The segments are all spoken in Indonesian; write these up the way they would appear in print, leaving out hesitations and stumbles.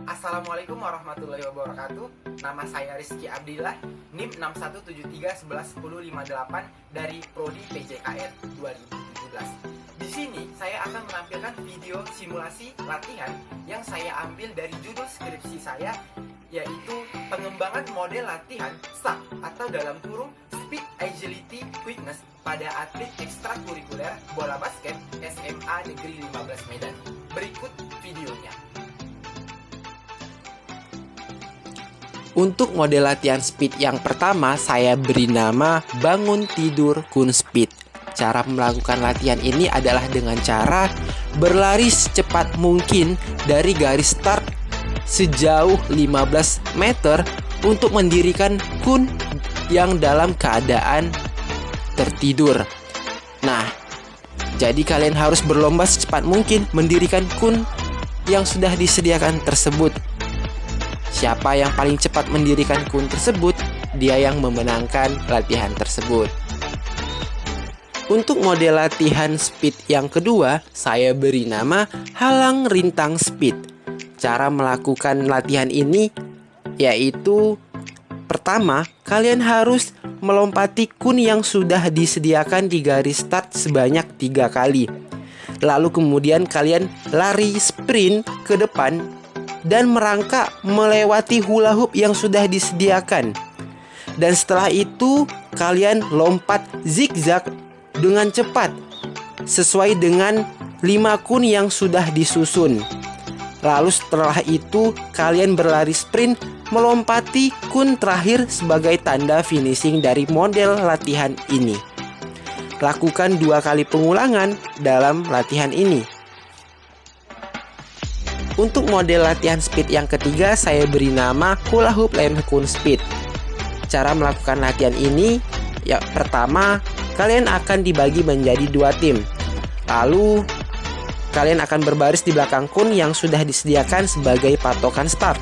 Assalamualaikum warahmatullahi wabarakatuh. Nama saya Rizky Abdillah, NIM 6173111058 dari Prodi PJKR 2017. Di sini saya akan menampilkan video simulasi latihan yang saya ambil dari judul skripsi saya, yaitu pengembangan model latihan SAQ atau dalam kurung Speed Agility Quickness pada atlet ekstrakurikuler bola basket SMA Negeri 15 Medan. Berikut videonya. Untuk model latihan speed yang pertama, saya beri nama bangun tidur kun speed. Cara melakukan latihan ini adalah dengan cara berlari secepat mungkin dari garis start sejauh 15 meter untuk mendirikan kun yang dalam keadaan tertidur. Nah, jadi kalian harus berlomba secepat mungkin mendirikan kun yang sudah disediakan tersebut. Siapa yang paling cepat mendirikan kun tersebut, dia yang memenangkan latihan tersebut. Untuk model latihan speed yang kedua, saya beri nama halang rintang speed. Cara melakukan latihan ini yaitu pertama, kalian harus melompati kun yang sudah disediakan di garis start sebanyak 3 kali. Lalu kemudian kalian lari sprint ke depan dan merangkak melewati hula hoop yang sudah disediakan. Dan setelah itu kalian lompat zigzag dengan cepat sesuai dengan 5 kun yang sudah disusun. Lalu setelah itu kalian berlari sprint melompati kun terakhir sebagai tanda finishing dari model latihan ini. Lakukan 2 kali pengulangan dalam latihan ini. Untuk model latihan speed yang ketiga, saya beri nama hula hoop lem kun speed. Cara melakukan latihan ini, ya pertama, kalian akan dibagi menjadi 2 tim. Lalu, kalian akan berbaris di belakang kun yang sudah disediakan sebagai patokan start.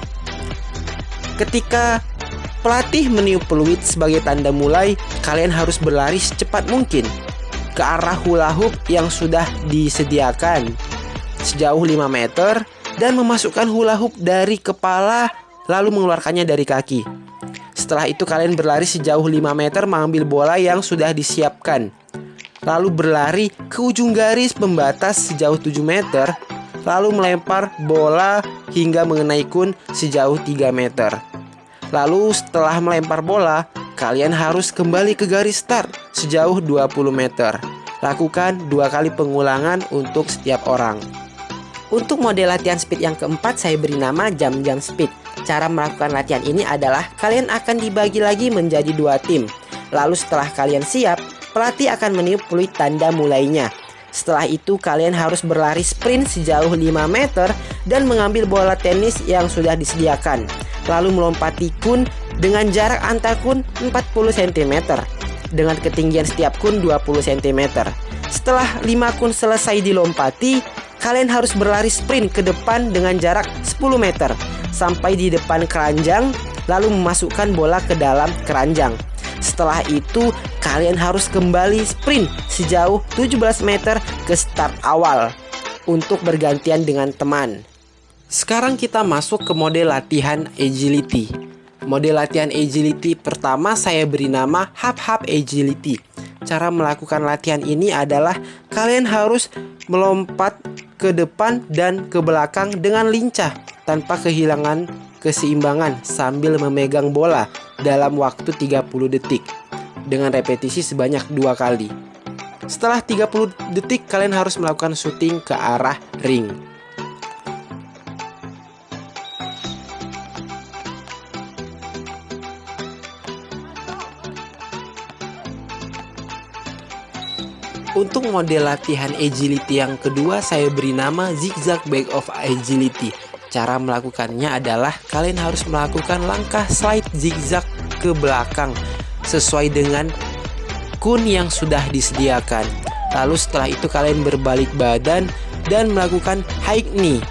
Ketika pelatih meniup peluit sebagai tanda mulai, kalian harus berlari secepat mungkin ke arah hula hoop yang sudah disediakan sejauh 5 meter dan memasukkan hula hoop dari kepala lalu mengeluarkannya dari kaki. Setelah itu kalian berlari sejauh 5 meter mengambil bola yang sudah disiapkan. Lalu berlari ke ujung garis pembatas sejauh 7 meter, lalu melempar bola hingga mengenai kun sejauh 3 meter. Lalu setelah melempar bola, kalian harus kembali ke garis start sejauh 20 meter. Lakukan 2 kali pengulangan untuk setiap orang. Untuk model latihan speed yang keempat, saya beri nama jam-jam speed. Cara melakukan latihan ini adalah kalian akan dibagi lagi menjadi 2 tim. Lalu setelah kalian siap, pelatih akan meniup peluit tanda mulainya. Setelah itu kalian harus berlari sprint sejauh 5 meter dan mengambil bola tenis yang sudah disediakan. Lalu melompati kun dengan jarak antar kun 40 cm dengan ketinggian setiap kun 20 cm. Setelah 5 kun selesai dilompati, kalian harus berlari sprint ke depan dengan jarak 10 meter sampai di depan keranjang, lalu memasukkan bola ke dalam keranjang. Setelah itu kalian harus kembali sprint sejauh 17 meter ke start awal untuk bergantian dengan teman. Sekarang kita masuk ke model latihan agility. Model latihan agility pertama saya beri nama hap-hap agility. Cara melakukan latihan ini adalah kalian harus melompat ke depan dan ke belakang dengan lincah tanpa kehilangan keseimbangan sambil memegang bola dalam waktu 30 detik dengan repetisi sebanyak 2 kali. Setelah 30 detik kalian harus melakukan shooting ke arah ring. Untuk model latihan agility yang kedua, saya beri nama zigzag back of agility. Cara melakukannya adalah kalian harus melakukan langkah slide zigzag ke belakang sesuai dengan kun yang sudah disediakan. Lalu setelah itu kalian berbalik badan dan melakukan high knee.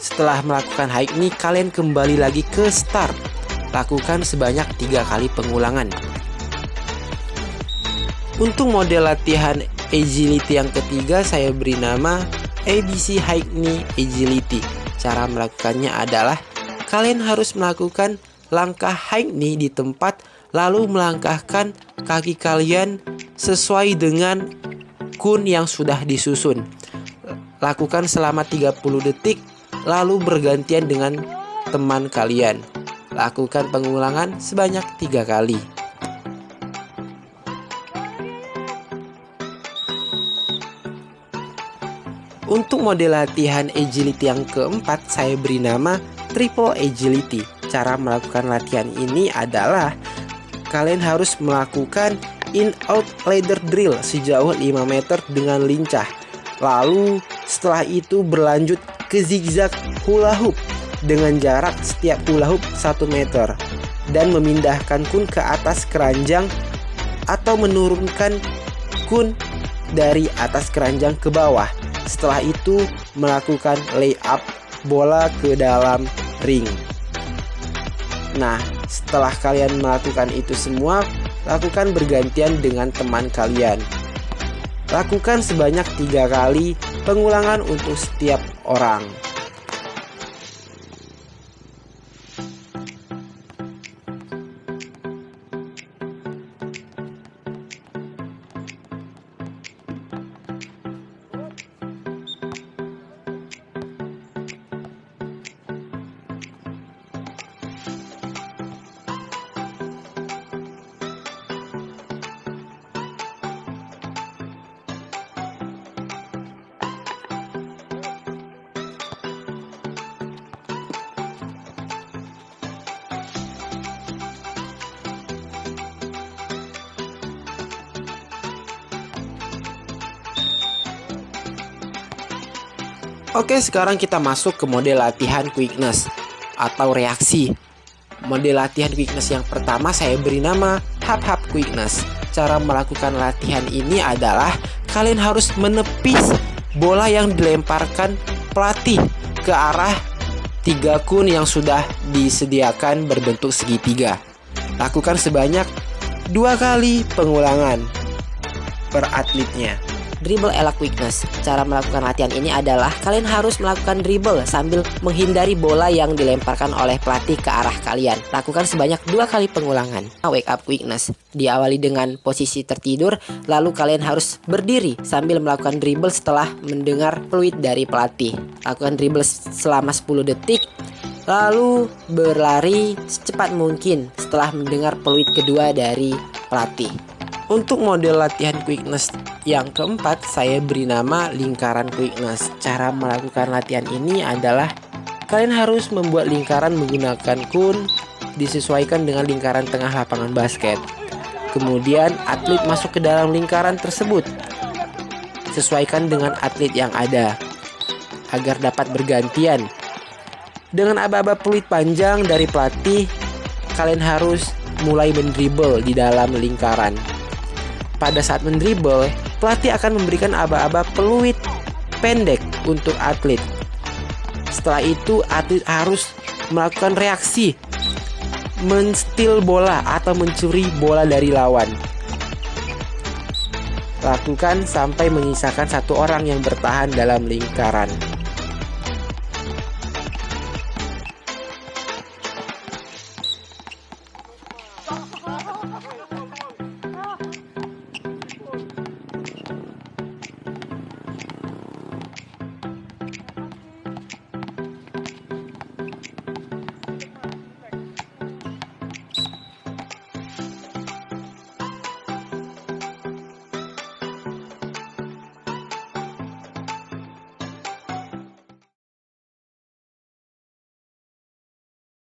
Setelah melakukan high knee, kalian kembali lagi ke start. Lakukan sebanyak 3 kali pengulangan. Untuk model latihan agility yang ketiga, saya beri nama ABC High Knee Agility. Cara melakukannya adalah kalian harus melakukan langkah high knee di tempat, lalu melangkahkan kaki kalian sesuai dengan kun yang sudah disusun. Lakukan selama 30 detik, lalu bergantian dengan teman kalian. Lakukan pengulangan sebanyak 3 kali. Untuk model latihan agility yang keempat, saya beri nama triple agility. Cara melakukan latihan ini adalah kalian harus melakukan in-out ladder drill sejauh 5 meter dengan lincah. Lalu setelah itu berlanjut ke zigzag hula hoop dengan jarak setiap hula hoop 1 meter. Dan memindahkan kun ke atas keranjang atau menurunkan kun dari atas keranjang ke bawah. Setelah itu melakukan layup bola ke dalam ring. Nah, setelah kalian melakukan itu semua, lakukan bergantian dengan teman kalian. Lakukan sebanyak 3 kali pengulangan untuk setiap orang. Oke, sekarang kita masuk ke model latihan quickness atau reaksi. Model latihan quickness yang pertama saya beri nama hap-hap quickness. Cara melakukan latihan ini adalah kalian harus menepis bola yang dilemparkan pelatih ke arah 3 kun yang sudah disediakan berbentuk segitiga. Lakukan sebanyak 2 kali pengulangan per atletnya. Dribble ala quickness. Cara melakukan latihan ini adalah kalian harus melakukan dribble sambil menghindari bola yang dilemparkan oleh pelatih ke arah kalian. Lakukan sebanyak 2 kali pengulangan. Wake up quickness. Diawali dengan posisi tertidur, lalu kalian harus berdiri sambil melakukan dribble setelah mendengar peluit dari pelatih. Lakukan dribble selama 10 detik, lalu berlari secepat mungkin setelah mendengar peluit kedua dari pelatih. Untuk model latihan quickness yang keempat, saya beri nama lingkaran quickness. Cara melakukan latihan ini adalah kalian harus membuat lingkaran menggunakan kun disesuaikan dengan lingkaran tengah lapangan basket. Kemudian atlet masuk ke dalam lingkaran tersebut. Sesuaikan dengan atlet yang ada agar dapat bergantian. Dengan aba-aba peluit panjang dari pelatih, kalian harus mulai mendribble di dalam lingkaran. Pada saat mendribble, pelatih akan memberikan aba-aba peluit pendek untuk atlet. Setelah itu, atlet harus melakukan reaksi, menstil bola atau mencuri bola dari lawan. Lakukan sampai menyisakan 1 orang yang bertahan dalam lingkaran.